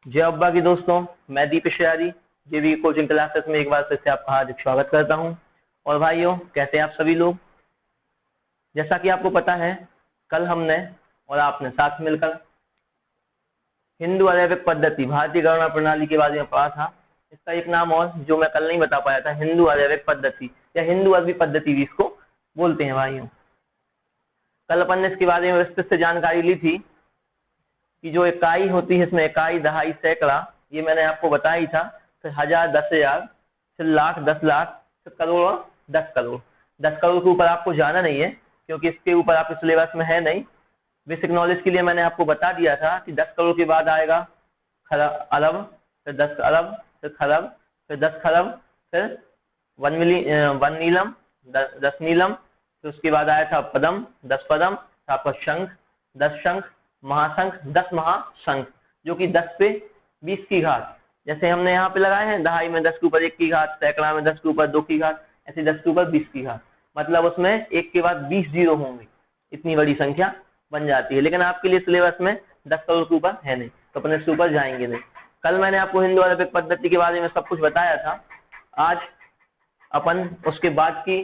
जय अब्बा की दोस्तों, मैं दीपेश यारी जेवी कोचिंग क्लासेस में एक बार फिर से आपका हार्दिक स्वागत करता हूं। और भाइयों, कैसे हैं आप सभी लोग। जैसा कि आपको पता है, कल हमने और आपने साथ मिलकर हिंदू अरेबिक पद्धति भारतीय गणना प्रणाली के बारे में पढ़ा था। इसका एक नाम और जो मैं कल नहीं बता पाया था, हिंदू अरेबिक पद्धति या हिंदू अरबी पद्धति भी इसको बोलते हैं भाइयों। कल अपन ने इसके बारे में विस्तृत से जानकारी ली थी कि जो इकाई होती है, इसमें इकाई, दहाई, सैकड़ा, ये मैंने आपको बताया ही था। फिर हजार, 10,000, फिर लाख, 10,00,000, फिर करोड़ और 10 करोड़। 10 करोड़ के ऊपर आपको जाना नहीं है क्योंकि इसके ऊपर आपके सिलेबस में है नहीं। बेसिक नॉलेज के लिए मैंने आपको बता दिया था कि 10 करोड़ के बाद आएगा अरब, फिर 10 अरब, फिर खरब, फिर 10 खरब, फिर 1 नीलम, 10 नीलम, फिर उसके बाद आया था पदम, 10 पदम, फिर आपका शंख, 10 शंख, महाशंख, 10 महाशंख, जो कि 10 पे 20 की घात। जैसे हमने यहाँ पे लगाए हैं, दहाई में 10 के ऊपर 1 की घात, सैकड़ा में 10 के ऊपर 2 की घात, ऐसे 10 के ऊपर 20 की घात। मतलब उसमें एक के बाद 20 जीरो होंगे, इतनी बड़ी संख्या बन जाती है। लेकिन आपके लिए सिलेबस में 10 करोड़ के ऊपर है नहीं, तो अपन इसके ऊपर जाएंगे नहीं। कल मैंने आपको हिंदू अरबिक पद्धति के बारे में सब कुछ बताया था। आज अपन उसके बाद की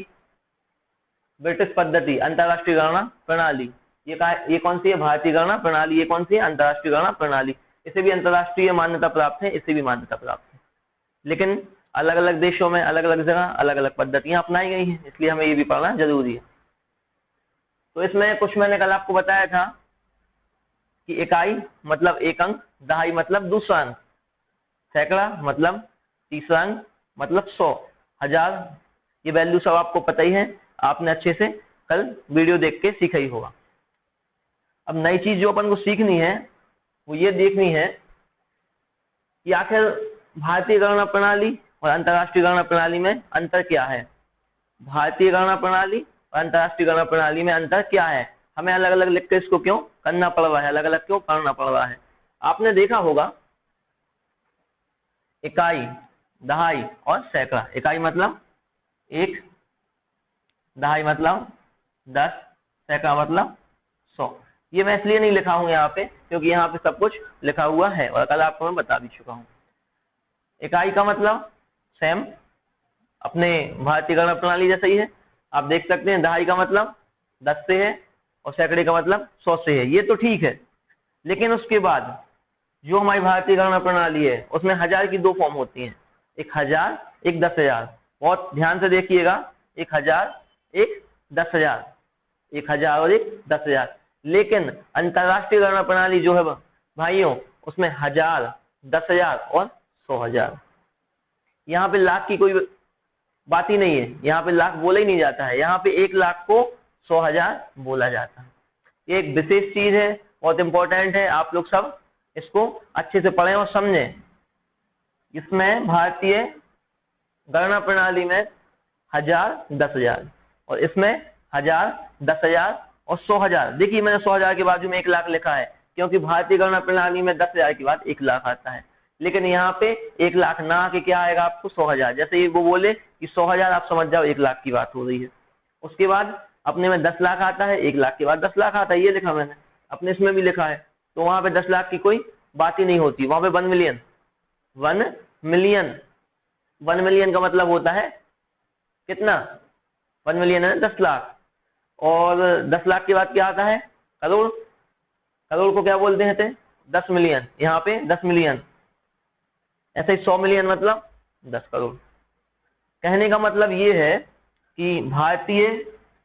ब्रिटिश पद्धति, अंतरराष्ट्रीय गणना प्रणाली, ये कौन सी है, भारतीय गणना प्रणाली। ये कौन सी है, अंतरराष्ट्रीय गणना प्रणाली। इसे भी अंतरराष्ट्रीय मान्यता प्राप्त है, इसे भी मान्यता प्राप्त है। लेकिन अलग अलग देशों में, अलग अलग जगह अलग अलग पद्धतियां अपनाई गई हैं, इसलिए हमें ये भी पढ़ना जरूरी है। तो इसमें कुछ मैंने कल आपको बताया था कि इकाई मतलब एक अंक, दहाई मतलब दूसरा अंक, सैकड़ा मतलब तीसरा अंक, मतलब 100, हजार, ये वैल्यू सब आपको पता ही है। आपने अच्छे से कल वीडियो देख के सीखा ही होगा। अब नई चीज जो अपन को सीखनी है वो ये देखनी है कि आखिर भारतीय गणना प्रणाली और अंतरराष्ट्रीय गणना प्रणाली में अंतर क्या है। भारतीय गणना प्रणाली और अंतरराष्ट्रीय गणना प्रणाली में अंतर क्या है, हमें अलग अलग लिख के इसको क्यों करना पड़ रहा है, अलग अलग क्यों करना पड़ रहा है। आपने देखा होगा इकाई, दहाई और सैकड़ा। इकाई मतलब 1, दहाई मतलब 10, सैकड़ा मतलब 100। ये मैं इसलिए नहीं लिखा हूं यहाँ पे क्योंकि यहाँ पे सब कुछ लिखा हुआ है और कल आपको मैं बता भी चुका हूँ। इकाई का मतलब सेम अपने भारतीय गणना प्रणाली जैसा ही है। आप देख सकते हैं, दहाई का मतलब 10 से है और सैकड़े का मतलब 100 से है, ये तो ठीक है। लेकिन उसके बाद जो हमारी भारतीय गणना प्रणाली है उसमें हजार की 2 फॉर्म होती हैं, एक हजार, एक 10,000। बहुत ध्यान से देखिएगा, 1,000, एक 10,000, 1,000 और एक 10,000। लेकिन अंतरराष्ट्रीय गणना प्रणाली जो है भाइयों, उसमें 1,000, 10,000 और 100,000। यहाँ पे लाख की कोई बात ही नहीं है, यहाँ पे लाख बोला ही नहीं जाता है। यहाँ पे 1,00,000 को 100,000 बोला जाता है। ये एक विशेष चीज है, बहुत इंपॉर्टेंट है। आप लोग सब इसको अच्छे से पढ़ें और समझें। इसमें भारतीय गणना प्रणाली में 1,000, 10,000 और इसमें 1,000, 10,000 और 100,000। देखिए, मैंने 100,000 के बाजू में 1,00,000 लिखा है क्योंकि भारतीय गणना प्रणाली में 10,000 के बाद 1,00,000 आता है। लेकिन यहाँ पे 1,00,000 ना आके क्या आएगा आपको, 100,000। जैसे ही वो बोले कि 100,000, आप समझ जाओ 1,00,000 की बात हो रही है। उसके बाद अपने में 10,00,000 आता है, 1,00,000 के बाद 10,00,000 आता है, ये लिखा मैंने, अपने इसमें भी लिखा है। तो वहां पे 10,00,000 की कोई बात ही नहीं होती, वहां पे 1 मिलियन, 1 मिलियन, 1 मिलियन का मतलब होता है कितना, 1 मिलियन है 10,00,000। और 10,00,000 के बाद क्या आता है, करोड़। करोड़ को क्या बोलते हैं, 10 मिलियन। यहाँ पे 10 मिलियन। ऐसे ही 100 मिलियन मतलब 10 करोड़। कहने का मतलब ये है कि भारतीय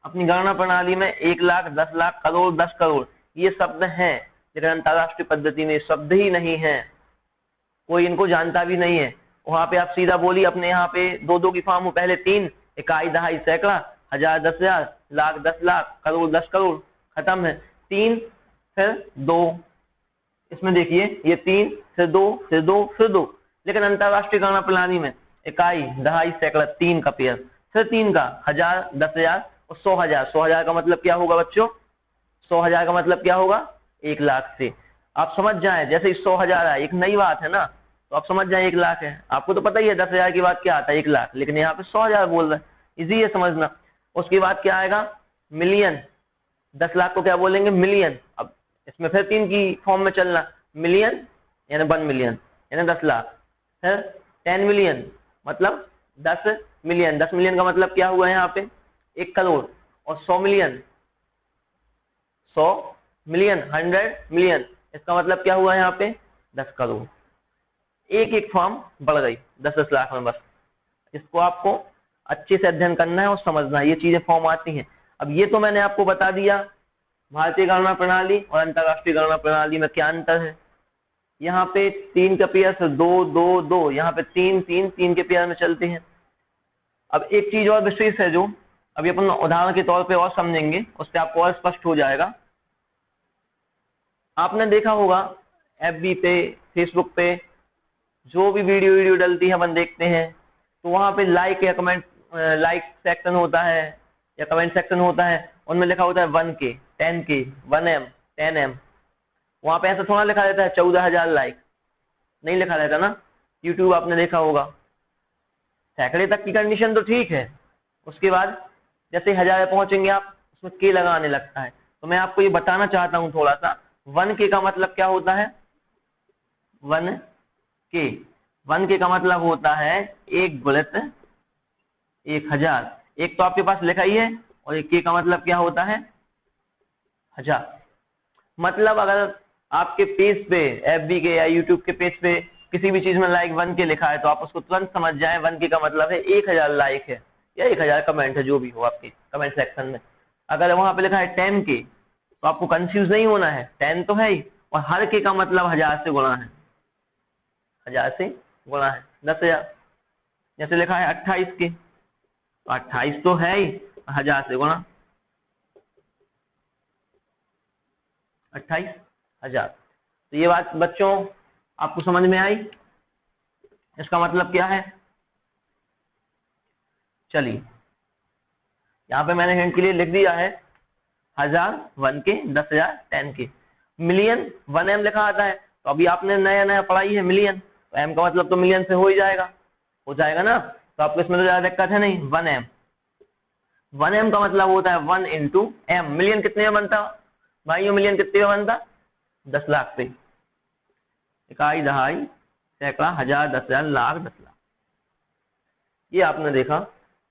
अपनी गणना प्रणाली में 1,00,000, 10,00,000, करोड़, 10 करोड़ ये शब्द हैं, लेकिन अंतरराष्ट्रीय पद्धति में शब्द ही नहीं है, कोई इनको जानता भी नहीं है। वहां पे आप सीधा बोलिए, अपने यहाँ पे 2-2 की फॉर्म हो, पहले 3, इकाई, दहाई, सैकड़ा, 1,000, 10,000, लाख, 10,00,000, करोड़, 10 करोड़, खत्म है। 3 फिर 2, इसमें देखिए ये 3 फिर 2 फिर 2 फिर 2। लेकिन अंतरराष्ट्रीय गणना प्रणाली में इकाई, दहाई, सैकड़ा 3 का पेयर, फिर 3 का 1,000, 10,000 और 100,000। 100,000 का मतलब क्या होगा बच्चों, 100,000 का मतलब क्या होगा, 1,00,000 से। आप समझ जाएं, जैसे 100,000 है, एक नई बात है ना, तो आप समझ जाए 1,00,000 है। आपको तो पता ही है 10,000 की बात क्या आता है, 1,00,000, लेकिन यहाँ पे 100,000 बोल रहे हैं, इजी है समझना। उसके बाद क्या आएगा, मिलियन। 10,00,000 को क्या बोलेंगे, मिलियन। अब इसमें फिर 3 की फॉर्म में चलना, मिलियन, यानी 1 मिलियन यानी 10 लाख। फिर 10 मिलियन मतलब 10 मिलियन। 10 मिलियन का मतलब क्या हुआ यहाँ पे 1 करोड़। और 100 मिलियन 100 मिलियन 100 मिलियन, इसका मतलब क्या हुआ यहाँ पे 10 करोड़। एक एक फॉर्म बढ़ गई 10-10 लाख में। बस इसको आपको अच्छे से अध्ययन करना है और समझना है, ये चीजें फॉर्म आती हैं। अब ये तो मैंने आपको बता दिया भारतीय गणना प्रणाली और अंतरराष्ट्रीय गणना प्रणाली में क्या अंतर है। यहाँ पे 3 के पेयर से 2 2 2, यहाँ पे 3 3 3 के पेयर में चलते हैं। अब एक चीज और विशेष है जो अभी अपन उदाहरण के तौर पे और समझेंगे, उससे आपको और स्पष्ट हो जाएगा। आपने देखा होगा FB पे, फेसबुक पे जो भी वीडियो डलती है अपन देखते हैं, तो वहां पे लाइक या कमेंट, लाइक सेक्शन होता है या कमेंट सेक्शन होता है, उनमें लिखा होता है 1K 10K 1M 10M। वहां पे ऐसा थोड़ा लिखा रहता है 14,000 लाइक, नहीं लिखा रहता ना। यूट्यूब आपने देखा होगा सैकड़े तक की कंडीशन तो ठीक है, उसके बाद जैसे 1000 पहुंचेंगे आप उसमें के लगाने लगता है। तो मैं आपको ये बताना चाहता हूँ थोड़ा सा 1K का मतलब क्या होता है। 1K का मतलब होता है 1 गुणित 1000। एक तो आपके पास लिखा ही है, और एक के का मतलब क्या होता है 1000। मतलब अगर आपके पेज पे FB के या यूट्यूब के पेज पे किसी भी चीज में लाइक 1K लिखा है, तो आप उसको तुरंत समझ जाए 1K का मतलब है 1000 लाइक है या 1000 कमेंट है, जो भी हो आपके कमेंट सेक्शन में। अगर वहां पे लिखा है 10K तो आपको कंफ्यूज नहीं होना है, 10 तो है ही, और हर के का मतलब 1000 से गुणा है, 1000 से गुणा है 10,000। जैसे लिखा है 28K तो 28 तो है ही, 1000 से गुणा 28,000। तो ये बात बच्चों आपको समझ में आई, इसका मतलब क्या है। चलिए यहाँ पे मैंने हिंट के लिए लिख दिया है 1000 1K 10,000 10K। मिलियन 1M लिखा आता है, तो अभी आपने नया नया पढ़ाई है मिलियन, तो M का मतलब तो मिलियन से हो जाएगा ना। तो आपको इसमें तो ज्यादा दिक्कत है नहीं। 1M का मतलब होता है 1 इंटू M। मिलियन कितने में बनता भाइयों, मिलियन कितने में बनता 10 लाख पे। इकाई दहाई सैकड़ा हजार 10,000 लाख 10 लाख। ये आपने देखा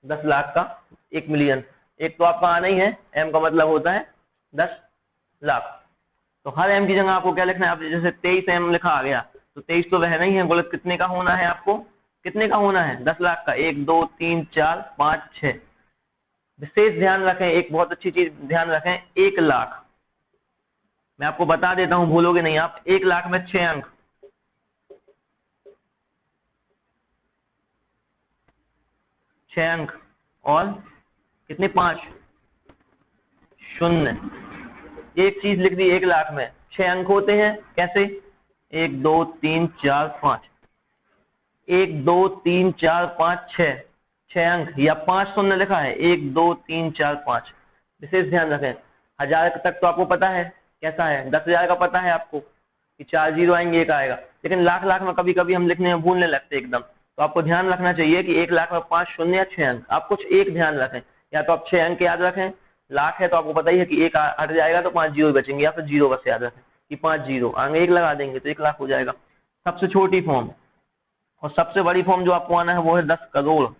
10 लाख का 1 मिलियन। एक तो आपका आना ही है, M का मतलब होता है 10 लाख। तो हर M की जगह आपको क्या लिखना है, आप जैसे 23M लिखा आ गया, तो 23 तो वह नहीं है, गुणित कितने का होना है आपको, कितने का होना है 10 लाख का। 1 2 3 4 5 6। विशेष ध्यान रखें, एक बहुत अच्छी चीज ध्यान रखें, 1 लाख मैं आपको बता देता हूं, भूलोगे नहीं आप। 1 लाख में 6 अंक, 6 अंक और कितने 5 शून्य। एक चीज लिख दी 1 लाख में 6 अंक होते हैं, कैसे 1 2 3 4 5, 1 2 3 4 5 6 अंक, या 5 शून्य लिखा है 1 2 3 4 5। विशेष ध्यान रखें। 1000 तक तो आपको पता है कैसा है, 10,000 का पता है आपको कि 4 जीरो आएंगे 1 आएगा, लेकिन लाख लाख में कभी कभी हम लिखने में भूलने लगते एकदम। तो आपको ध्यान रखना चाहिए कि 1 लाख में 5 शून्य या 6 अंक, आप कुछ एक ध्यान रखें, या तो आप 6 अंक याद रखें। लाख है तो आपको पता ही है कि 1 हट जाएगा तो 5 जीरो बचेंगे, या फिर जीरो बस याद रखें कि 5 जीरो आगे 1 लगा देंगे तो 1 लाख हो जाएगा। सबसे छोटी फॉर्म। और सबसे बड़ी फॉर्म जो आपको आना है वो है 10 करोड़।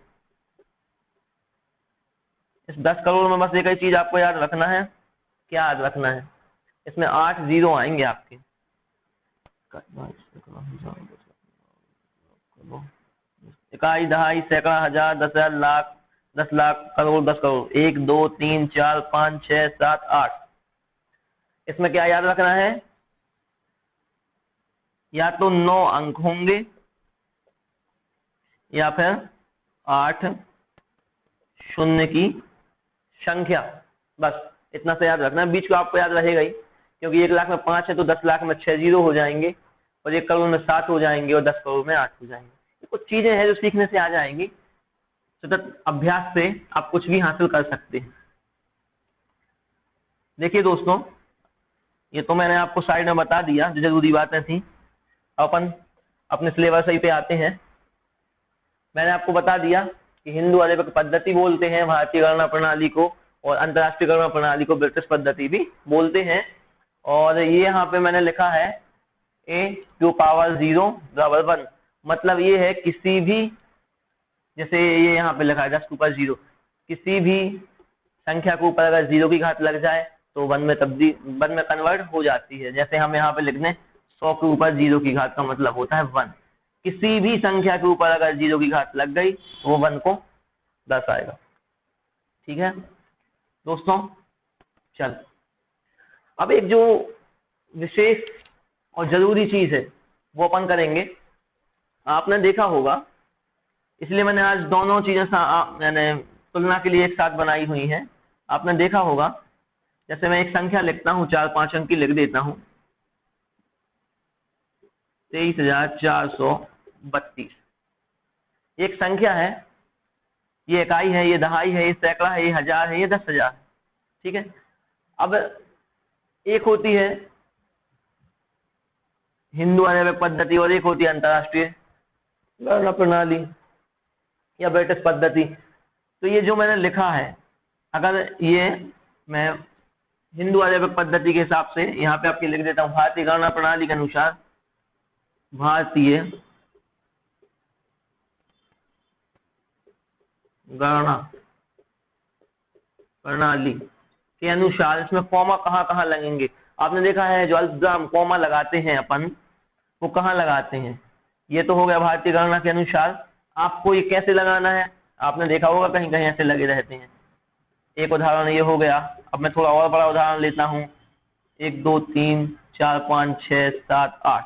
इस 10 करोड़ में बस एक ही चीज आपको याद रखना है, क्या याद रखना है, इसमें 8 जीरो आएंगे आपके। इकाई दहाई सैकड़ा हजार 10,000 लाख 10 लाख करोड़ 10 करोड़ 1 2 3 4 5 6 7 8। इसमें क्या याद रखना है, या तो 9 अंक होंगे या फिर 8 शून्य की संख्या। बस इतना से याद रखना है, बीच को आपको याद रहेगा ही, क्योंकि 1 लाख में 5 है तो 10 लाख में 6 जीरो हो जाएंगे, और 1 करोड़ में 7 हो जाएंगे, और 10 करोड़ में 8 हो जाएंगे। कुछ चीजें हैं जो सीखने से आ जाएंगी, सतत अभ्यास से आप कुछ भी हासिल कर सकते हैं। देखिए दोस्तों, ये तो मैंने आपको साइड में बता दिया जो जरूरी बातें थी। अपन अपने सिलेबस ही पे आते हैं। मैंने आपको बता दिया कि हिंदू आर्यभट्ट पद्धति बोलते हैं भारतीय गणना प्रणाली को, और अंतरराष्ट्रीय गणना प्रणाली को ब्रिटिश पद्धति भी बोलते हैं। और ये यहाँ पे मैंने लिखा है a⁴ बराबर 1। मतलब ये है किसी भी, जैसे ये यहाँ पे लिखा है 10 के ऊपर 0, किसी भी संख्या के ऊपर अगर 0 की घात लग जाए तो 1 में कन्वर्ट हो जाती है। जैसे हम यहाँ पे लिख दें 100 के ऊपर 0 की घात का मतलब होता है 1। किसी भी संख्या के ऊपर अगर 0 की घात लग गई तो वो 1 को दर्शाएगा। ठीक है दोस्तों, चल अब एक जो विशेष और जरूरी चीज है वो अपन करेंगे। आपने देखा होगा, इसलिए मैंने आज दोनों चीजें मैंने तुलना के लिए एक साथ बनाई हुई हैं। आपने देखा होगा, जैसे मैं एक संख्या लिखता हूँ, 4-5 अंक की लिख देता हूँ, 23,432। एक संख्या है, ये इकाई है, ये दहाई है, ये सैकड़ा है, ये हजार है, ये 10,000। ठीक है, अब एक होती है हिंदू आर्यभट्ट पद्धति और एक होती है अंतरराष्ट्रीय गणना प्रणाली या ब्रिटिश पद्धति। तो ये जो मैंने लिखा है, अगर ये मैं हिंदू आर्यभट्ट पद्धति के हिसाब से यहाँ पे आपके लिख देता हूँ, भारतीय गणना प्रणाली के अनुसार, भारतीय गणना प्रणाली के अनुसार इसमें कॉमा कहाँ कहाँ लगेंगे। आपने देखा है जो अल्पविराम कॉमा लगाते हैं अपन, वो कहाँ लगाते हैं। ये तो हो गया भारतीय गणना के अनुसार। आपको ये कैसे लगाना है आपने देखा होगा, कहीं कहीं ऐसे लगे रहते हैं। एक उदाहरण ये हो गया। अब मैं थोड़ा और बड़ा उदाहरण लेता हूँ, 1 2 3 4 5 6 7 8,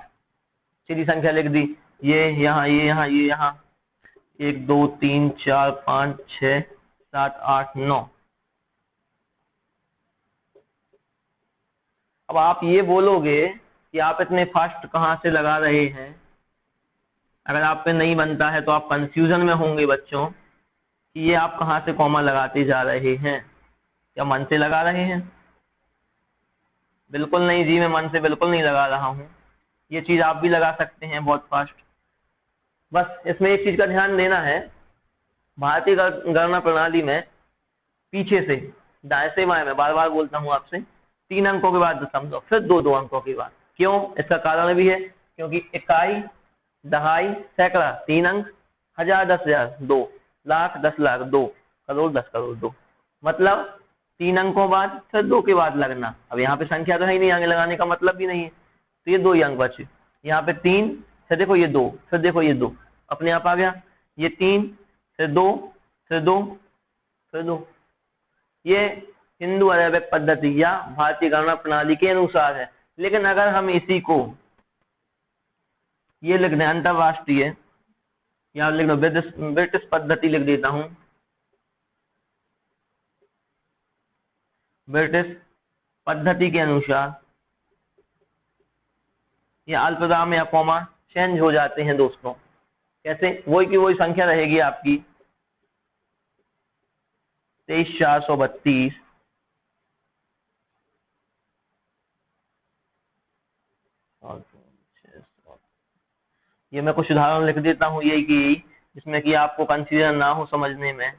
सीधी संख्या लिख दी, ये यहाँ, ये यहाँ, ये यहाँ, 1 2 3 4 5 6 7 8 9। अब आप ये बोलोगे कि आप इतने फास्ट कहाँ से लगा रहे हैं। अगर आप पे नहीं बनता है तो आप कंफ्यूजन में होंगे बच्चों कि ये आप कहाँ से कॉमा लगाते जा रहे हैं, या मन से लगा रहे हैं। बिल्कुल नहीं जी, मैं मन से बिल्कुल नहीं लगा रहा हूँ। ये चीज आप भी लगा सकते हैं बहुत फास्ट। बस इसमें एक चीज का ध्यान देना है, भारतीय गणना प्रणाली में पीछे से दाएं से बाएं में बार बार बोलता हूँ आपसे, 3 अंकों के बाद दशमलव, फिर 2 अंकों के बाद। क्यों? इसका कारण भी है क्योंकि इकाई, दहाई, सैकड़ा 3 अंक, हजार, 10,000 2, लाख, 10 लाख 2, करोड़ 10 करोड़ 2, मतलब 3 अंकों बाद फिर 2 के बाद लगना। अब यहाँ पे संख्या तो है ही नहीं, आगे लगाने का मतलब भी नहीं है, तो ये 2 ही अंक बचे। यहाँ पे 3, फिर देखो ये 2, फिर देखो ये 2, अपने आप आ गया। ये 3, फिर 2, फिर 2, फिर 2। ये हिंदू आर्यभट्ट पद्धति या भारतीय गणना प्रणाली के अनुसार है। लेकिन अगर हम इसी को ये लिख दें अंतरराष्ट्रीय, या लिख दो ब्रिटिश पद्धति लिख देता हूं, ब्रिटिश पद्धति के अनुसार, ये अल्पविराम या कॉमा चेंज हो जाते हैं दोस्तों। कैसे? वही की वही संख्या रहेगी आपकी 23,432, ये मैं कुछ उदाहरण लिख देता हूँ यही की, जिसमें कि आपको कंफ्यूजन ना हो समझने में,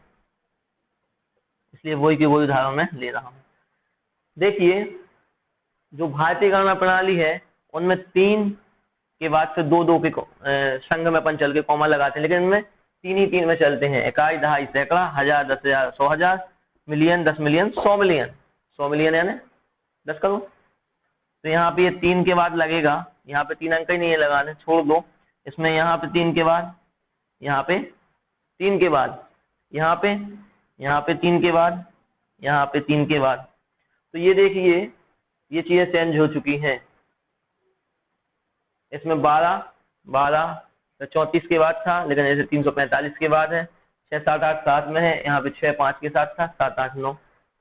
इसलिए वही की वही उदाहरण मैं ले रहा हूँ। देखिए जो भारतीय गणना प्रणाली है उनमें 3 के बाद फिर 2 के संघ में अपन चल के कॉमा लगाते हैं, लेकिन इनमें 3 ही 3 में चलते हैं, इकाई, दहाई, सैकड़ा, हजार, 10,000 100,000, मिलियन, 10 मिलियन, 100 मिलियन, 100 मिलियन यानी 10 करोड़। तो यहाँ पे ये 3 के बाद लगेगा, यहाँ पे 3 अंक ही नहीं है लगाने, छोड़ दो। इसमें यहाँ पे 3 के बाद, यहाँ पे 3 के बाद, यहाँ पे 3 के बाद, यहाँ पे 3 के बाद। तो ये देखिए ये चीजें चेंज हो चुकी हैं। इसमें 12 तो 34 के बाद था, लेकिन ऐसे 345 के बाद है, 6 7 8 7 में है, यहाँ पे 6 5 के साथ था, 7 8 9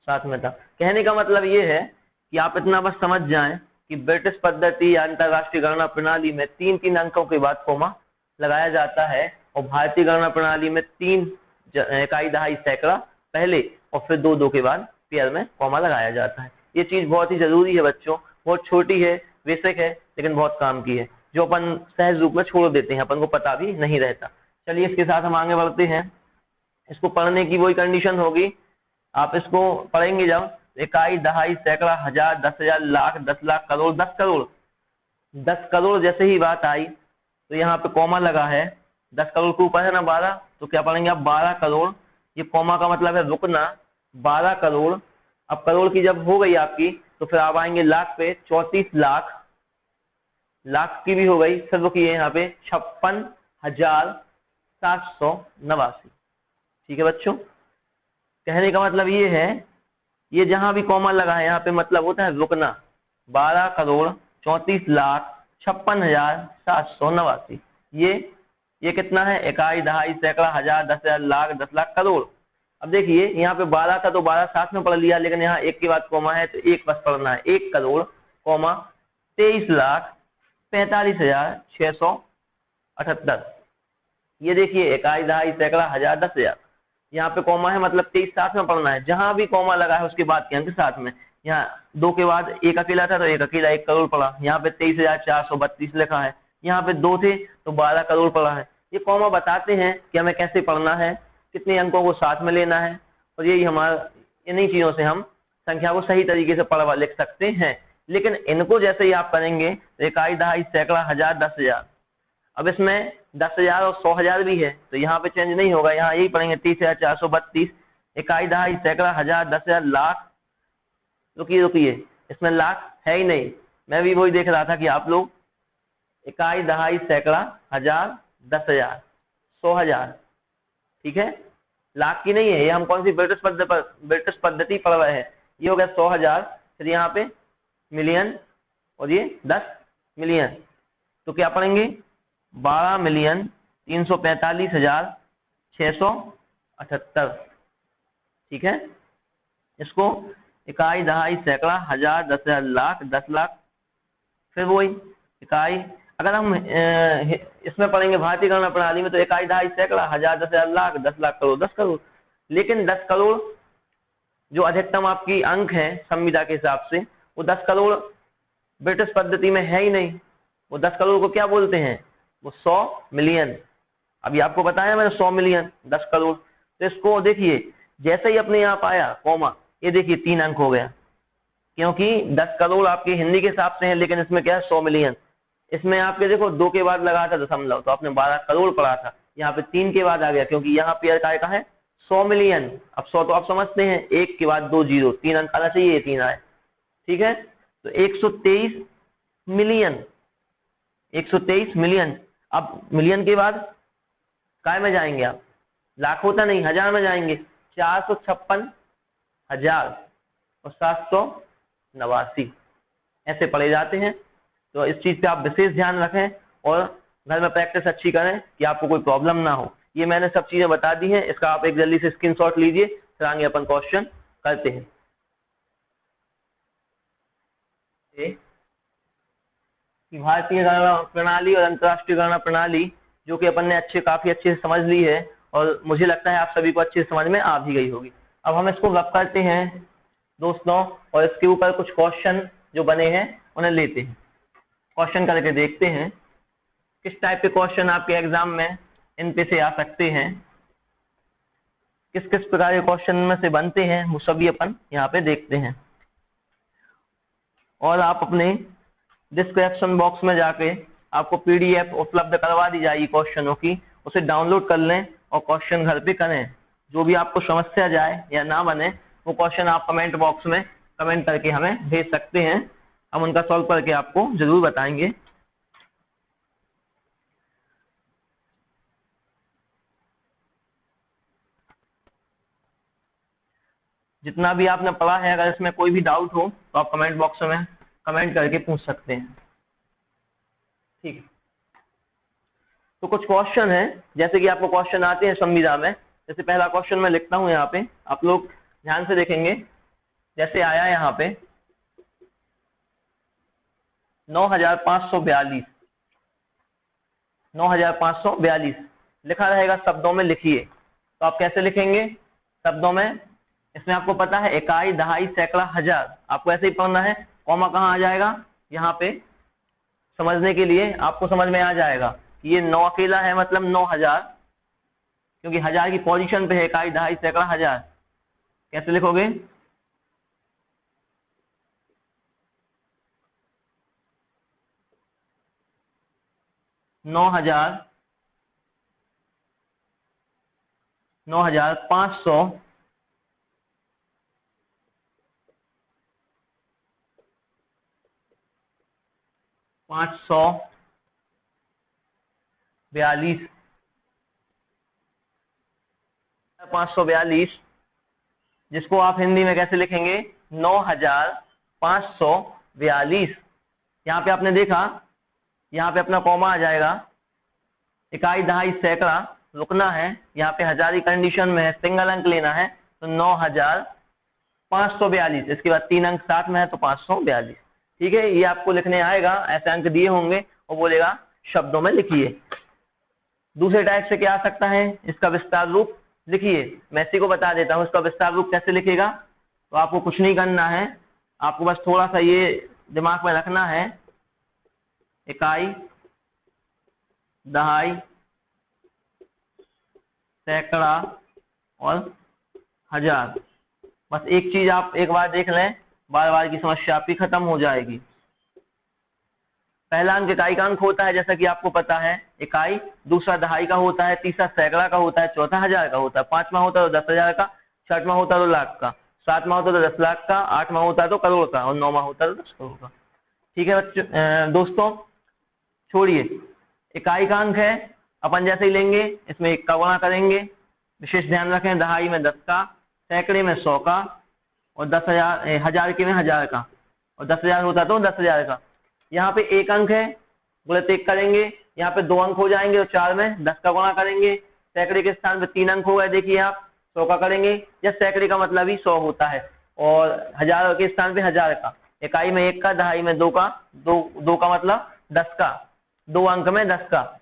7 में था। कहने का मतलब ये है कि आप इतना बस समझ जाएं कि ब्रिटिश पद्धति या अंतरराष्ट्रीय गणना प्रणाली में 3 अंकों के बाद कोमा लगाया जाता है, और भारतीय गणना प्रणाली में 3 इकाई, दहाई, सैकड़ा पहले और फिर 2 के बाद पेयर में कोमा लगाया जाता है। ये चीज बहुत ही जरूरी है बच्चों, बहुत छोटी है, बेसिक है, लेकिन बहुत काम की है, जो अपन सहज रूप में छोड़ देते हैं, अपन को पता भी नहीं रहता। चलिए इसके साथ हम आगे बढ़ते हैं। इसको पढ़ने की वही कंडीशन होगी, आप इसको पढ़ेंगे जब इकाई, दहाई, सैकड़ा, हजार, 10,000, लाख, 10 लाख, करोड़ 10 करोड़, 10 करोड़ जैसे ही बात आई तो यहाँ पे कॉमा लगा है, 10 करोड़ के ऊपर है ना 12, तो क्या पढ़ेंगे आप 12 करोड़, ये कॉमा का मतलब है रुकना, 12 करोड़। अब करोड़ की जब हो गई आपकी तो फिर आप आएंगे लाख पे, 34 लाख, लाख की भी हो गई, फिर रुकिए यहाँ पे 56,789। ठीक है बच्चों, कहने का मतलब ये है, ये जहां भी कॉमा लगा है यहाँ पे मतलब होता है रुकना, 12 करोड़ 34 लाख 56,789। ये कितना है, इकाई, दहाई, सैकड़ा, हजार, 10,000, लाख, 10 लाख, करोड़। अब देखिए यहाँ पे 12 था तो 12 साथ में पढ़ लिया, लेकिन यहाँ एक के बाद कॉमा है तो एक बस पढ़ना है, 1 करोड़ कॉमा 23,45,678। ये देखिए इकाई, दहाई, सैकड़ा, हजार, 10,000, यहाँ पे कॉमा है मतलब 23 साथ में पढ़ना है, जहां भी कॉमा लगा है उसके बाद के अंक साथ में। यहाँ 2 के बाद एक अकेला था तो एक अकेला 1 करोड़ पड़ा, यहाँ पे 23,432 लिखा है, यहाँ पे 2 थे तो 12 करोड़ पड़ा है। ये कॉमा बताते हैं कि हमें कैसे पढ़ना है, कितने अंकों को साथ में लेना है, और यही हमारा, इन्हीं चीजों से हम संख्या को सही तरीके से पढ़वा लिख सकते हैं। लेकिन इनको जैसे ही आप करेंगे तो इकाई, दहाई, सैकड़ा, हजार, 10,000, अब इसमें 10,000 और 100,000 भी है तो यहाँ पे चेंज नहीं होगा, यहाँ यही पढ़ेंगे 30,432, इकाई, दहाई, सैकड़ा, हजार, 10,000, लाख। रुकिए इसमें लाख है ही नहीं, मैं भी वही देख रहा था कि आप लोग इकाई, दहाई, सैकड़ा, हजार, 10,000, 100,000, ठीक है, लाख की नहीं है, ये हम कौन सी ब्रिटिश पद्धति पढ़ रहे हैं। ये हो गया 100,000, फिर यहाँ पे मिलियन, और ये 10 मिलियन, तो क्या पढ़ेंगे 12,345,678। ठीक है, इसको इकाई, दहाई, सैकड़ा, हजार, 10,000, लाख, 10 लाख, फिर वही इकाई। अगर हम इसमें पढ़ेंगे भारतीय गणना प्रणाली में तो इकाई, दहाई, सैकड़ा, हजार, 10,000, लाख, 10 लाख, करोड़, 10 करोड़। लेकिन 10 करोड़ जो अधिकतम आपकी अंक है संविदा के हिसाब से, वो 10 करोड़ ब्रिटिश पद्धति में है ही नहीं। वो 10 करोड़ को क्या बोलते हैं, वो 100 मिलियन। अभी आपको बताया मैंने 100 मिलियन 10 करोड़। तो इसको देखिए जैसे ही अपने यहाँ आया कॉमा, ये देखिए 3 अंक हो गया, क्योंकि 10 करोड़ आपके हिंदी के हिसाब से है, लेकिन इसमें क्या है 100 मिलियन। इसमें आपके देखो 2 के बाद लगा था दशमलव तो आपने 12 करोड़ पढ़ा था, यहाँ पे 3 के बाद आ गया, क्योंकि यहाँ पे का है 100 मिलियन। अब 100 तो आप समझते हैं, 1 के बाद 2 जीरो, 3 अंक आना चाहिए, 3 आए। ठीक है, तो 123 मिलियन, 123 मिलियन। अब मिलियन के बाद काय में जाएंगे आप, लाख होता नहीं, हजार में जाएंगे, 456,789 ऐसे पढ़े जाते हैं। तो इस चीज पे आप विशेष ध्यान रखें और घर में प्रैक्टिस अच्छी करें कि आपको कोई प्रॉब्लम ना हो। ये मैंने सब चीजें बता दी हैं, इसका आप एक जल्दी से स्क्रीनशॉट लीजिए, फिर आगे अपन क्वेश्चन करते हैं। भारतीय गणना प्रणाली और अंतरराष्ट्रीय गणना प्रणाली जो कि अपन ने काफी अच्छे से समझ ली है, और मुझे लगता है आप सभी को अच्छे से समझ में आ भी गई होगी। अब हम इसको रब करते हैं दोस्तों, और इसके ऊपर कुछ क्वेश्चन जो बने हैं उन्हें लेते हैं, क्वेश्चन करके देखते हैं किस टाइप के क्वेश्चन आपके एग्जाम में इन पे से आ सकते हैं, किस किस प्रकार के क्वेश्चन में से बनते हैं, वो सभी अपन यहाँ पे देखते हैं। और आप अपने डिस्क्रिप्शन बॉक्स में जाके आपको पीडीएफ उपलब्ध करवा दी जाएगी क्वेश्चनों की, उसे डाउनलोड कर लें और क्वेश्चन घर पे करें। जो भी आपको समस्या जाए या ना बने वो क्वेश्चन आप कमेंट बॉक्स में कमेंट करके हमें भेज सकते हैं, हम उनका सॉल्व करके आपको जरूर बताएंगे। जितना भी आपने पढ़ा है, अगर इसमें कोई भी डाउट हो तो आप कमेंट बॉक्स में कमेंट करके पूछ सकते हैं। ठीक है, तो कुछ क्वेश्चन है, जैसे कि आपको क्वेश्चन आते हैं संविदा में। जैसे पहला क्वेश्चन मैं लिखता हूं यहाँ पे, आप लोग ध्यान से देखेंगे। जैसे आया यहाँ पे 9,542, 9,542 लिखा रहेगा, शब्दों में लिखिए। तो आप कैसे लिखेंगे शब्दों में, इसमें आपको पता है इकाई, दहाई, सैकड़ा, हजार, आपको ऐसे ही पढ़ना है। कॉमा कहाँ आ जाएगा, यहाँ पे समझने के लिए आपको समझ में आ जाएगा कि ये 9 अकेला है मतलब 9,000, क्योंकि हजार की पोजीशन पे है इकाई, दहाई, सैकड़ा, हजार। कैसे लिखोगे, 9,000, 9,500, 542, 542, जिसको आप हिंदी में कैसे लिखेंगे? 9,542। यहाँ पे आपने देखा, यहाँ पे अपना कॉमा आ जाएगा, इकाई, दहाई, सैकड़ा, रुकना है, यहाँ पे हजारी कंडीशन में है, सिंगल अंक लेना है, तो 9,542। इसके बाद 3 अंक साथ में है तो 542। ठीक है, ये आपको लिखने आएगा, ऐसे अंक दिए होंगे और बोलेगा शब्दों में लिखिए। दूसरे टाइप से क्या आ सकता है? इसका विस्तार रूप लिखिए। मैं इसी को बता देता हूँ, इसका विस्तार रूप कैसे लिखेगा। तो आपको कुछ नहीं करना है, आपको बस थोड़ा सा ये दिमाग में रखना है, इकाई, दहाई, सैकड़ा और हजार। बस एक चीज आप एक बार देख लें, बार बार की समस्या आपकी खत्म हो जाएगी। पहला अंक इकाई का अंक होता है, जैसा कि आपको पता है, इकाई। दूसरा दहाई का होता है, तीसरा सैकड़ा का होता है, चौथा हजार का होता है, पांचवा होता है तो 10,000 का, छठवां होता है तो लाख का, सातवां होता है तो 10 लाख का, आठवां होता है तो करोड़ का, और नौवां होता है तो 10 करोड़ का। ठीक है बच्चों, दोस्तों छोड़िए, इकाई का अंक है, अपन जैसे ही लेंगे इसमें 1 का गुणा करेंगे। विशेष ध्यान रखें, दहाई में 10 का, सैकड़े में 100 का, और 10,000, हजार के में 1000 का, और 10,000 होता तो 10,000 का। यहाँ पे 1 अंक है, गुणित 1 करेंगे, यहाँ पे 2 अंक हो जाएंगे तो 4 में 10 का गुणा करेंगे। सैकड़े के स्थान पे 3 अंक हो गए, देखिए आप 100 का करेंगे, या सैकड़े का मतलब ही 100 होता है, और हजार के स्थान पे 1000 का। इकाई में 1 का, दहाई में 2 का, 2 का मतलब 10 का, 2 अंक में 10 का।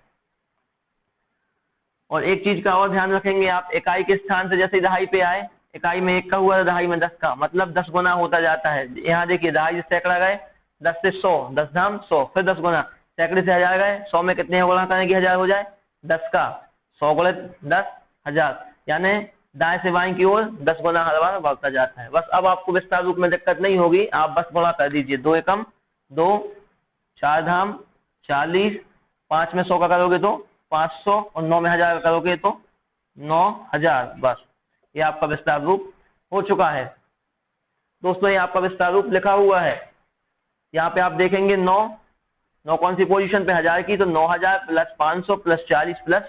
और एक चीज का और ध्यान रखेंगे आप, इकाई के स्थान से जैसे दहाई पे आए, इकाई में 1 का हुआ तो दहाई में 10 का, मतलब 10 गुना होता जाता है। यहाँ देखिए, दहाई से सैकड़ा गए, 10 से 100, 10 धाम 100, फिर 10 गुना, सैकड़े से 1000 गए, 100 में कितने गुना करें कि 1000 हो जाए? 10 का, 100 गुणित 10, 1000, यानी दाएं से बाएं की ओर 10 गुना हर बार बढ़ता जाता है। बस अब आपको विस्तार रूप में दिक्कत नहीं होगी, आप बस गुणा कर दीजिए, 2 एकम 2, 4 धाम 40, 5 में 100 का करोगे तो 500, और 9 में 1000 का करोगे तो 9,000। बस ये आपका विस्तार रूप हो चुका है। दोस्तों ये आपका विस्तार रूप लिखा हुआ है। यहाँ पे आप देखेंगे 9 कौन सी पोजीशन पे? 1000 की, तो 9,000 प्लस 500 प्लस 40 प्लस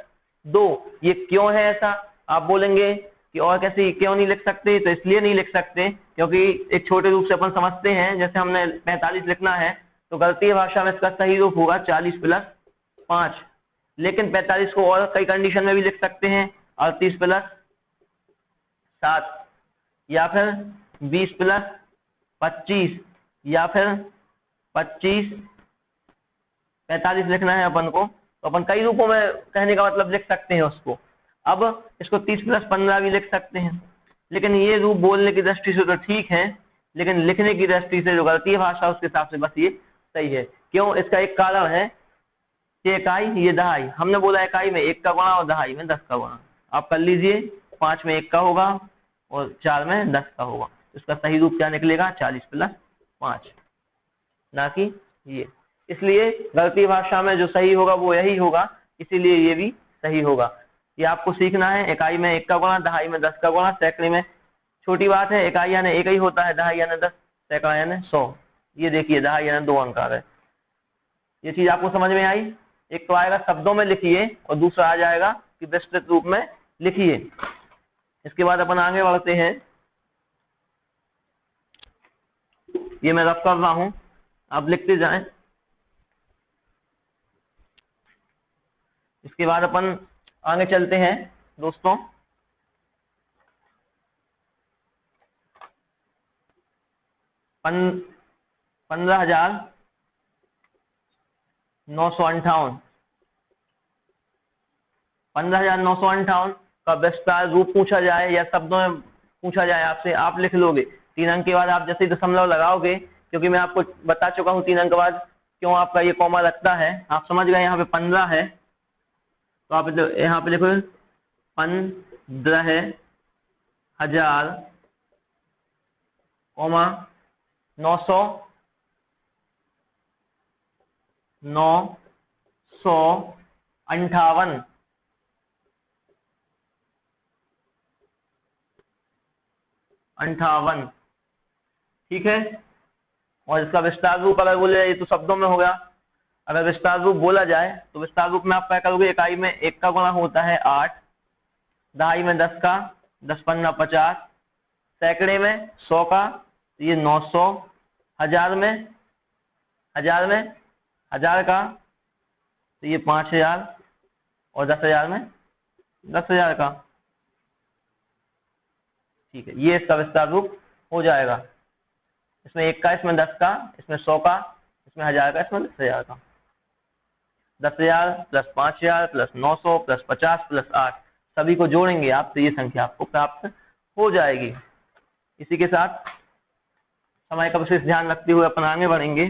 2। ये क्यों है ऐसा? आप बोलेंगे कि और कैसे क्यों नहीं लिख सकते? तो इसलिए नहीं लिख सकते क्योंकि एक छोटे रूप से अपन समझते हैं, जैसे हमने 45 लिखना है तो गलती भाषा में इसका सही रूप होगा 40 प्लस 5, लेकिन 45 को और कई कंडीशन में भी लिख सकते हैं, 38 प्लस 7, या फिर 20 प्लस 25, या फिर 25, 45 लिखना है अपन को, तो अपन कई रूपों में कहने का मतलब लिख सकते हैं उसको। अब इसको 30 प्लस 15 भी लिख सकते हैं, लेकिन ये रूप बोलने की दृष्टि से तो ठीक है, लेकिन लिखने की दृष्टि से जो गलती है भाषा, उसके हिसाब से बस ये सही है। क्यों? इसका एक कारण है, ये इकाई, ये दहाई। हमने बोला इकाई में 1 का गुणा और दहाई में 10 का गुणा। आप कर लीजिए, 5 में 1 का होगा और 4 में 10 का होगा, इसका सही रूप क्या निकलेगा? 40 प्लस 5, ना कि ये। इसलिए गलती भाषा में जो सही होगा वो यही होगा, इसीलिए ये भी सही होगा। ये आपको सीखना है, इकाई में 1 का गुणा, दहाई में 10 का गुणा, सैकड़े में छोटी बात है, इकाई यानी 1 ही होता है, दहाई यानी 10, सैकड़ा यानी 100। ये देखिए, दहाई यानी 2 अंक आ गए। ये चीज आपको समझ में आई? एक तो आएगा शब्दों में लिखिए, और दूसरा आ जाएगा कि विस्तृत रूप में लिखिए। इसके बाद अपन आगे बढ़ते हैं, ये मैं रफ कर रहा हूं, आप लिखते जाएं। इसके बाद अपन आगे चलते हैं दोस्तों। पन 15,958, 15,958 का विस्तार रूप पूछा जाए या शब्दों में पूछा जाए आपसे, आप लिख लोगे। 3 अंक के बाद आप जैसे ही दशमलव लगाओगे, क्योंकि मैं आपको बता चुका हूँ 3 अंक के बाद क्यों आपका ये कॉमा लगता है, आप समझ गए। यहाँ पे 15 है तो आप यहाँ पे लिखो 15,000, 900, 900 58, ठीक है। और इसका विस्तार रूप अगर बोले, ये तो शब्दों में हो गया, अगर विस्तार रूप बोला जाए तो विस्तार रूप में आप क्या करोगे, इकाई में 1 का गुणा होता है 8, दहाई में 10 का, 10 पंजा 50, सैकड़े में 100 का, तो ये 900, हजार में 1000 का, तो ये 5000, और 10,000 में 10,000 का, ठीक है। ये इसका विस्तार रूप हो जाएगा, इसमें 1 का, इसमें 10 का, इसमें 100 का, इसमें 1000 का, इसमें 10,000 का। 10,000 प्लस 5000 प्लस 900 प्लस 50 प्लस 8, सभी को जोड़ेंगे आप तो ये संख्या आपको प्राप्त हो जाएगी। इसी के साथ समय का विशेष ध्यान रखते हुए अपन आगे बढ़ेंगे।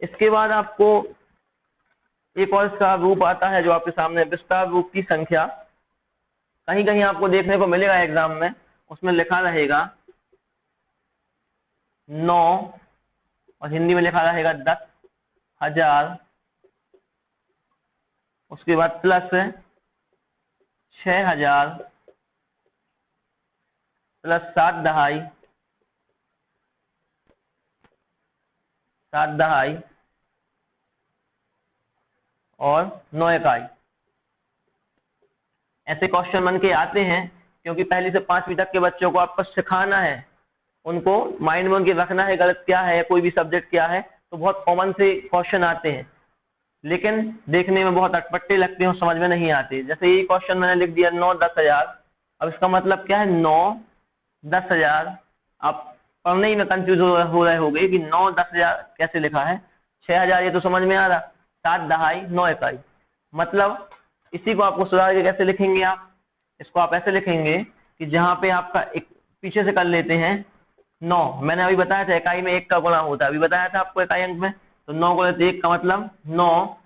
इसके बाद आपको एक और इसका रूप आता है जो आपके सामने, विस्तार रूप की संख्या। कहीं कहीं आपको देखने को मिलेगा एग्जाम में, उसमें लिखा रहेगा 9 और हिंदी में लिखा रहेगा 10,000, उसके बाद प्लस 6,000 प्लस 7 दहाई और 9 इकाई। ऐसे क्वेश्चन बन के आते हैं क्योंकि पहली से 5वीं तक के बच्चों को आपको सिखाना है, उनको माइंड में उनके रखना है गलत क्या है, कोई भी सब्जेक्ट क्या है, तो बहुत कॉमन से क्वेश्चन आते हैं, लेकिन देखने में बहुत अटपटे लगते हैं और समझ में नहीं आते। जैसे ये क्वेश्चन मैंने लिख दिया 9 10,000, अब इसका मतलब क्या है 9 10,000। आप पढ़ने ही में कंफ्यूज हो रहे होंगे कि 9 10,000 कैसे लिखा है, 6,000 ये तो समझ में आ रहा, 7 दहाई 9 इकाई, मतलब इसी को आपको सुधार के कैसे लिखेंगे आप, इसको आप ऐसे लिखेंगे कि जहां पे आपका एक पीछे से कर लेते हैं 9, मैंने अभी बताया था इकाई में 1 का गुणा होता है, अभी बताया था आपको इकाई अंक में, तो 9 गुणित 1 का मतलब 9,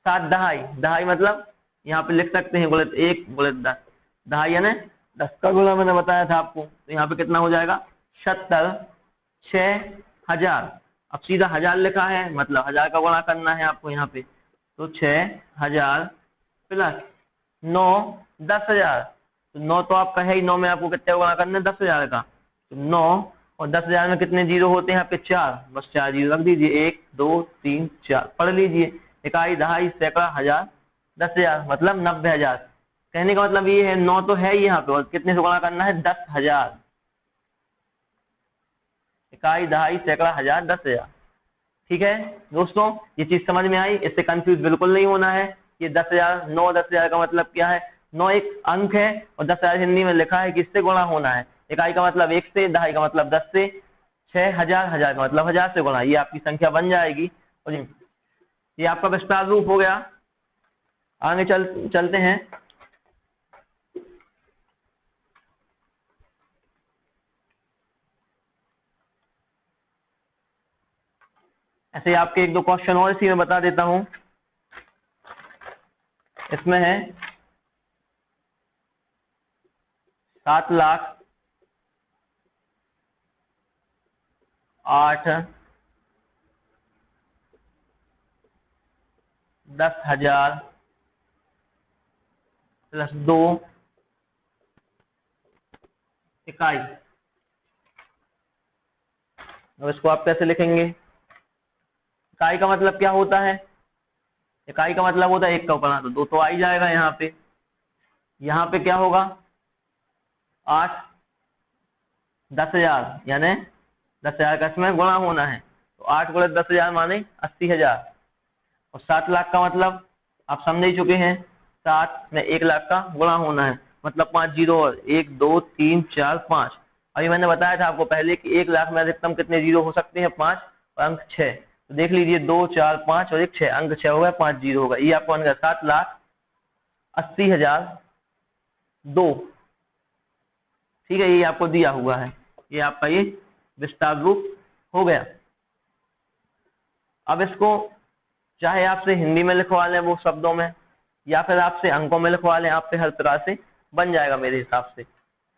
7 दहाई मतलब यहाँ पे लिख सकते हैं गुणित 1 गुणित 10, दहाई यानी 10 का गुणा मैंने बताया था आपको, तो यहाँ पे कितना हो जाएगा 70, 6,000। अब सीधा 1000 लिखा है मतलब 1000 का गुणा करना है आपको यहाँ पे, तो 6,000 प्लस 9 10,000, तो 9 तो आपका है ही, 9 में आपको कितने गुणा करना है 10,000 का, तो 9 और 10,000 में कितने जीरो होते हैं यहाँ पे 4, बस 4 जीरो रख दीजिए, 1 2 3 4, पढ़ लीजिए, इकाई दहाई सैकड़ा हजार 10,000 मतलब 90,000। कहने का मतलब ये है 9 तो है ही यहाँ पे, और कितने से गुणा करना है 10,000, इकाई दहाई सैकड़ा हजार 10,000। ठीक है दोस्तों, ये चीज समझ में आई, इससे कंफ्यूज बिल्कुल नहीं होना है। ये 10,000 9 10,000 का मतलब क्या है, 9 एक अंक है और 10,000 हिंदी में लिखा है कि इससे गुणा होना है, इकाई का मतलब 1 से, दहाई का मतलब 10 से, 6,000 हजार का मतलब 1000 से गुणा, ये आपकी संख्या बन जाएगी। और ये आपका विस्तार रूप हो गया। आगे चलते हैं। ऐसे आपके 1 2 क्वेश्चन और इसी में बता देता हूं। इसमें है 7,08,10,000 प्लस 2 इकाई। अब इसको आप कैसे लिखेंगे, इकाई का मतलब क्या होता है, इकाई का मतलब होता है 1 का ऊपर तो 2 तो आ ही जाएगा यहाँ पे। यहाँ पे क्या होगा 8 10,000 यानी 10,000 का इसमें गुणा होना है, तो 8 गुणित 10,000 माने 80,000। और 7 लाख का मतलब आप समझ ही चुके हैं, 7 में 1 लाख का गुणा होना है, मतलब 5 जीरो, 1 2 3 4 5। अभी मैंने बताया था आपको पहले कि 1 लाख में अधिकतम कितने जीरो हो सकते हैं 5, और अंक 6, तो देख लीजिए 2 4 5 और 1 6, अंक 6 होगा, 5 जीरो होगा, ये आपको आएगा 7,80,002। ठीक है, ये आपको दिया हुआ है, ये आपका ये विस्तार रूप हो गया। अब इसको चाहे आपसे हिंदी में लिखवा लें वो शब्दों में, या फिर आपसे अंकों में लिखवा लें, आपसे हर तरह से बन जाएगा मेरे हिसाब से।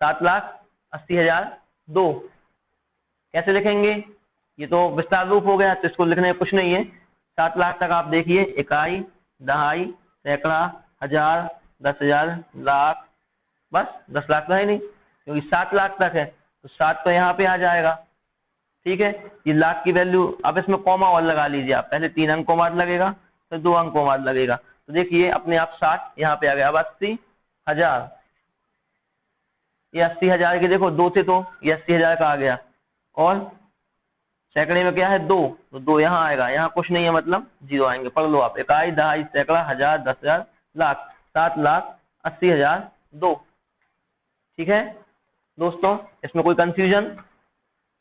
7,80,002 कैसे लिखेंगे, ये तो विस्तार रूप हो गया, तो इसको लिखने में कुछ नहीं है। 7 लाख तक आप देखिए, इकाई, दहाई, सैकड़ा, हजार, 10,000, लाख, बस 10 लाख तो है नहीं, क्योंकि 7 लाख तक है तो 7 तो यहाँ पे आ जाएगा। ठीक है, ये लाख की वैल्यू, अब इसमें कॉमा और लगा लीजिए आप, पहले 3 अंकों बाद लगेगा, फिर 2 अंकों बाद लगेगा, तो देखिए अपने आप 60 यहाँ पे आ गया। अब 80,000, ये 80,000 के देखो 2 थे तो ये 80,000 का आ गया, और सैकड़े में क्या है 2, तो 2 यहाँ आएगा, यहाँ कुछ नहीं है मतलब 0 आएंगे। पढ़ लो आप, इकाई, दहाई, सैकड़ा, हजार, 10,000, लाख, 7,80,000, 2। ठीक है दोस्तों, इसमें कोई कंफ्यूजन?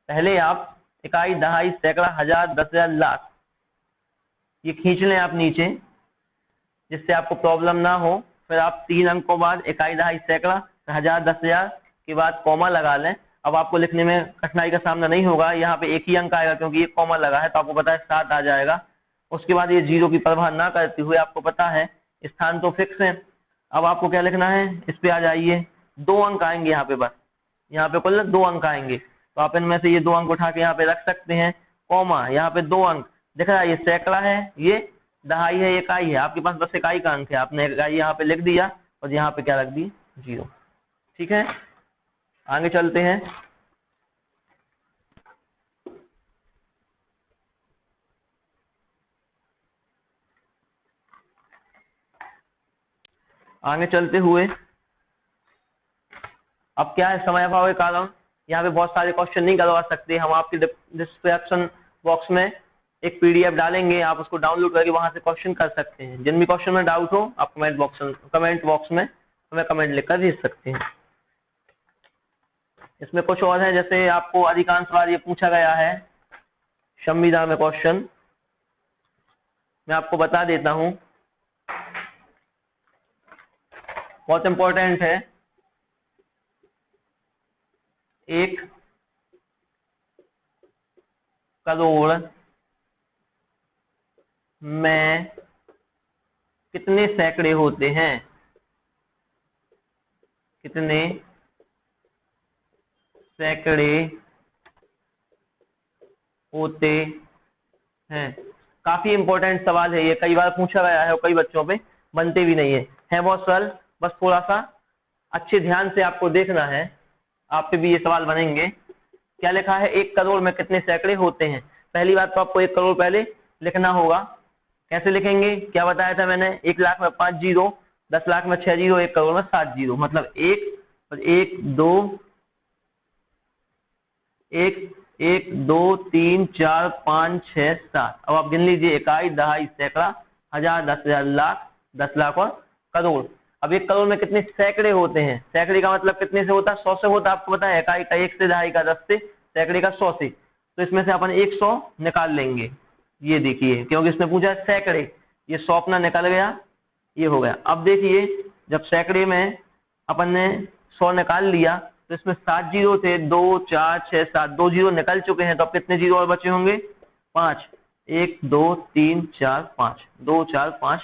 पहले आप इकाई, दहाई, सैकड़ा, हजार, 10,000, लाख ये खींच लें आप नीचे, जिससे आपको प्रॉब्लम ना हो। फिर आप 3 अंकों बाद इकाई, दहाई, सैकड़ा, हजार, 10,000 के बाद कॉमा लगा लें। अब आपको लिखने में कठिनाई का सामना नहीं होगा, यहाँ पे एक ही अंक आएगा क्योंकि ये कॉमा लगा है, तो आपको पता है 7 आ जाएगा। उसके बाद ये 0 की परवाह ना करते हुए, आपको पता है स्थान तो फिक्स है। अब आपको क्या लिखना है, इस पे आ जाइए, 2 अंक आएंगे यहाँ पे, बस यहाँ पे कुल 2 अंक आएंगे, तो आप इनमें से ये 2 अंक उठा के यहाँ पे रख सकते हैं। कॉमा, यहाँ पे 2 अंक दिख रहा है, ये सैकड़ा है, ये दहाई है, इकाई है, आपके पास बस इकाई का अंक है, आपने इकाई यहाँ पे लिख दिया और यहाँ पे क्या रख दी, 0। ठीक है, आगे चलते हैं। आगे चलते हुए अब क्या है, समय अभाव के कारण यहाँ पे बहुत सारे क्वेश्चन नहीं करवा सकते हम। आपके डिस्क्रिप्शन बॉक्स में एक पीडीएफ डालेंगे, आप उसको डाउनलोड करके वहां से क्वेश्चन कर सकते हैं। जिन भी क्वेश्चन में डाउट हो आप कमेंट बॉक्स में हमें कमेंट लिखकर भेज सकते हैं। इसमें कुछ और है, जैसे आपको अधिकांश बार ये पूछा गया है संविदा में क्वेश्चन, मैं आपको बता देता हूं, बहुत इंपॉर्टेंट है। 1 करोड़ में कितने सैकड़े होते हैं? कितने सैकड़े होते हैं? काफी इंपॉर्टेंट सवाल है ये, कई बार पूछा गया है और कई बच्चों पे बनते भी नहीं है बहुत सरल, बस थोड़ा सा अच्छे ध्यान से आपको देखना है, आप पे भी ये सवाल बनेंगे। क्या लिखा है, 1 करोड़ में कितने सैकड़े होते हैं? पहली बात तो आपको 1 करोड़ पहले लिखना होगा। कैसे लिखेंगे, क्या बताया था मैंने, 1 लाख में 5 जीरो, 10 लाख में 6 जीरो, 1 करोड़ में 7 जीरो, मतलब 1 2 3 4 5 6 7। अब आप गिन लीजिए, इकाई, दहाई, सैकड़ा, हजार, 10,000, लाख, 10 लाख और करोड़। अब 1 करोड़ में कितने सैकड़े होते हैं? सैकड़े का मतलब कितने से होता है, 100 से होता है, आपको पता है। इकाई का 1 से, दहाई का 10 से, सैकड़े का 100 से, तो इसमें से अपन 100 निकाल लेंगे। ये देखिए, क्योंकि इसने पूछा सैकड़े, ये 100 अपना निकल गया, ये हो गया। अब देखिए, जब सैकड़े में अपन ने 100 निकाल लिया तो इसमें 7 जीरो थे, 2 4 6 7, 2 जीरो निकल चुके हैं, तो अब कितने जीरो और बचे होंगे, 5। 1 2 3 4 5, 2 4 5,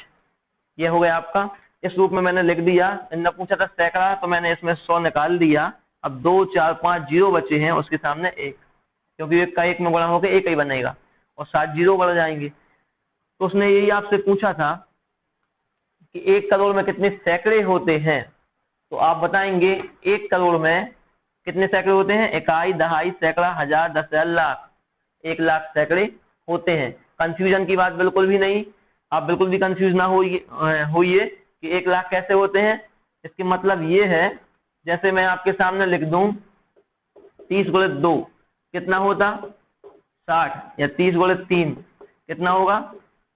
ये हो गया आपका। इस रूप में मैंने लिख दिया। इन्होंने पूछा था सैकड़ा, तो मैंने इसमें 100 निकाल दिया। अब 2 4 5 जीरो बचे हैं, उसके सामने 1, क्योंकि 1 का 1 में गुणा होकर 1 ही बनेगा, और 7 जीरो बढ़ जाएंगे। तो उसने यही आपसे पूछा था कि 1 करोड़ में कितने सैकड़े होते हैं, तो आप बताएंगे 1 करोड़ में कितने सैकड़े होते हैं, इकाई, दहाई, सैकड़ा, हजार, 10,000, लाख, 1 लाख सैकड़े होते हैं। कंफ्यूजन की बात बिल्कुल भी नहीं, आप बिल्कुल भी कंफ्यूज ना होइए कि 1 लाख कैसे होते हैं। इसके मतलब ये है, जैसे मैं आपके सामने लिख दूं 30 गुणित 2 कितना होता, 60, या 30 गुणित 3 कितना होगा,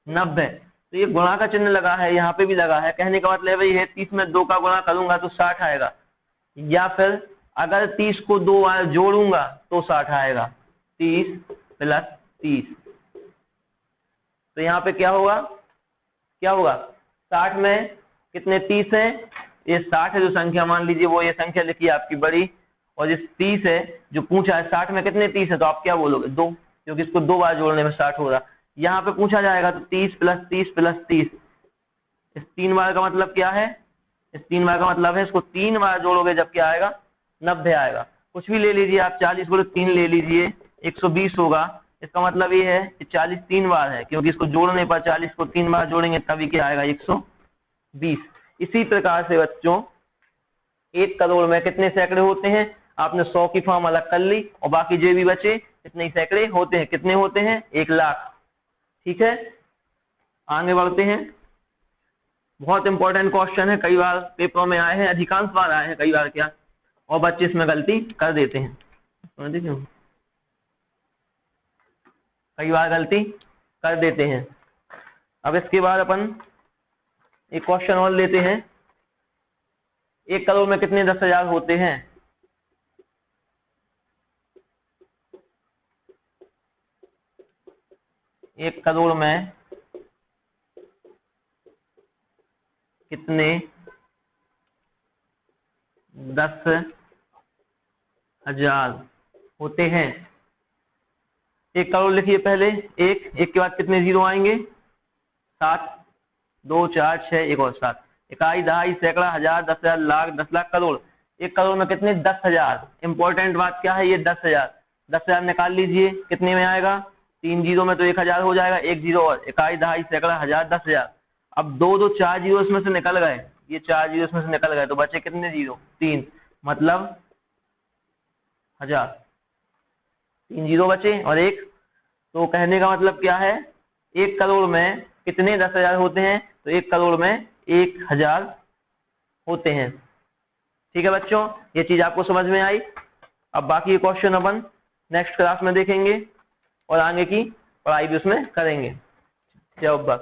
90। तो ये गुणा का चिन्ह लगा है, यहाँ पे भी लगा है। कहने का मतलब ये है 30 में 2 का गुणा करूंगा तो 60 आएगा, या फिर अगर 30 को 2 बार जोड़ूंगा तो 60 आएगा, 30 प्लस 30। तो यहाँ पे क्या होगा, 60 में कितने 30 है, ये 60 है जो संख्या मान लीजिए, वो ये संख्या लिखी है आपकी बड़ी, और ये 30 है जो पूछा है, 60 में कितने 30 है, तो आप क्या बोलोगे, 2, क्योंकि इसको 2 बार जोड़ने में 60 हो रहा। यहाँ पे पूछा जाएगा तो 30 प्लस 30 प्लस 30, इस 3 बार का मतलब क्या है, इस 3 बार का मतलब है इसको 3 बार जोड़ोगे जब क्या आएगा, 90 आएगा। कुछ भी ले लीजिए आप, 40 गुणित 3 ले लीजिए, 120 होगा, इसका मतलब ये है कि 40 3 बार है, क्योंकि इसको जोड़ने पर 40 को 3 बार जोड़ेंगे तभी क्या आएगा 120। इसी प्रकार से बच्चों 1 करोड़ में कितने सैकड़े होते हैं, आपने 100 की फॉर्म अलग कर ली और बाकी जो भी बचे कितने ही सैकड़े होते हैं, कितने होते हैं 1 लाख। ठीक है, आगे बढ़ते हैं। बहुत इंपॉर्टेंट क्वेश्चन है, कई बार पेपर में आए हैं, अधिकांश बार आए हैं, कई बार क्या और बच्चे इसमें गलती कर देते हैं, कई बार गलती कर देते हैं। अब इसके बाद अपन एक क्वेश्चन और लेते हैं, 1 करोड़ में कितने 10,000 होते हैं। एक करोड़ में कितने 10,000 होते हैं। 1 करोड़ लिखिए पहले, एक के बाद कितने जीरो आएंगे 7, 2 4 6 1 और 7। इकाई, दहाई, सैकड़ा, हजार, 10,000, लाख, 10 लाख, करोड़। 1 करोड़ में कितने 10,000। इंपॉर्टेंट बात क्या है, ये 10,000। 10,000 निकाल लीजिए, कितने में आएगा 3 जीरो में तो 1,000 हो जाएगा, 1 जीरो और। इकाई, दहाई, सैकड़ा, हजार, 10,000। अब 2 4 जीरो इसमें से निकल गए, ये 4 जीरो इसमें से निकल गए तो बचे कितने जीरो 3, मतलब 1000। 3 जीरो बचे और 1, तो कहने का मतलब क्या है 1 करोड़ में कितने 10,000 होते हैं, तो 1 करोड़ में 1,000 होते हैं। ठीक है बच्चों, ये चीज आपको समझ में आई। अब बाकी क्वेश्चन अपन नेक्स्ट क्लास में देखेंगे और आगे की पढ़ाई भी उसमें करेंगे। जय हिंद।